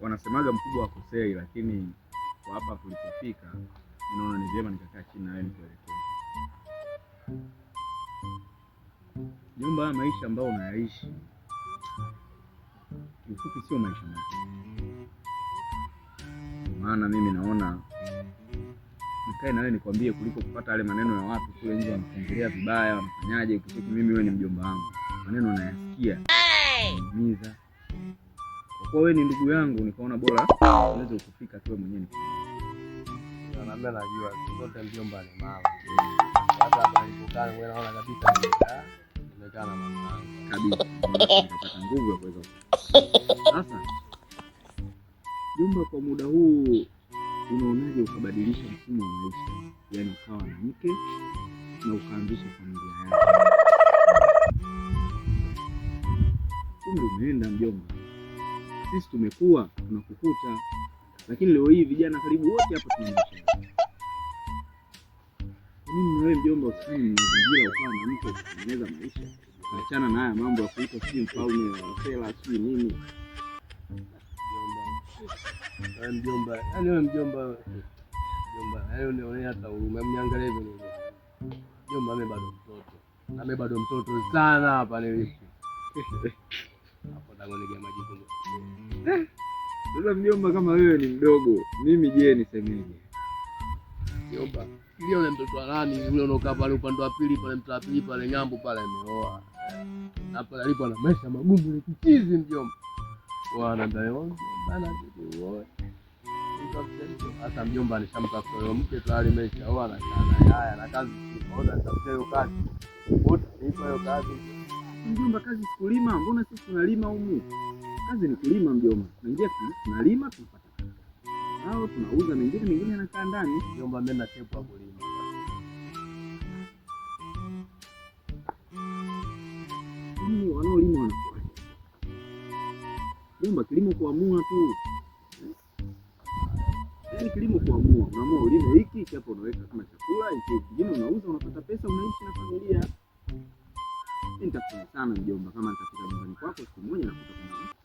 wanasemaga mkubwa hakosei, lakini kwa hapa tulipofika ninaona ni vyema nikakaa chini na wewe nikuelekeze. Jomba, haya maisha ambayo unayaishi kifupi sio maisha mazuri. Maana mimi naona nikae na wewe nikwambie kuliko kupata yale maneno ya watu kule nje wanakuongelea vibaya, wanafanyaje. Ukisikia mimi wewe ni mjomba wangu, maneno nayasikia niumiza. Kwa kuwa wewe ni ndugu yangu, nikaona bora uweze kufika tu mwenyewe. Naambia najua zote mjomba ni mama. Hata hapa nilipokana wewe naona kabisa nimekaa na mama yangu kabisa. Nikapata nguvu ya kuweza. Sasa jomba, kwa muda huu unaonaje ukabadilisha mfumo wa maisha? Yaani ukawa na mke na ukaanzisha familia yako. Umri umeenda mjomba. Sisi tumekuwa tunakukuta, lakini leo hii vijana karibu wote hapa tunaishi. Mimi wewe mjomba usifanye mazingira ukawa na mke kutengeneza maisha. Achana na haya mambo ya kuitwa si mfalme wa sela si nini. Mjomba, yaani wewe mjomba, hayo unaonea hata huruma. Mniangalie hivyo. Mjomba mimi bado mtoto. Na mimi bado mtoto sana hapa nilipo. Hapo ndio nige majibu. Sasa mjomba, kama wewe ni mdogo, mimi je nisemeje? Mjomba, ndio yule mtoto wa nani yule unaokaa pale upande wa pili pale, mtu wa pili pale ngambo pale ameoa. Hapa alipo na maisha magumu ni kichizi mjomba. Bwana ndio bana ndio. Hata mjomba alishamtafuta yule mke tayari ameshaoa na kana haya na kazi naona nitafuta hiyo kazi. Wote nipo hiyo kazi. Mjomba, kazi kulima, mbona sisi tunalima humu? Kazi ni kulima mjomba. Tunaingia tunalima tunapata. Hao tunauza mengine yanakaa ndani. Mjomba mimi na tepu hapo kulima. Mimi wanaolima wanakuwa. Mjomba, kilimo kuamua tu. Yaani kilimo kuamua, unaamua ulime hiki hapo unaweka kama chakula, hiki kingine unauza unapata pesa unaishi na familia. Nitafurahi sana mjomba kama nitafika nyumbani kwako siku moja na kutoka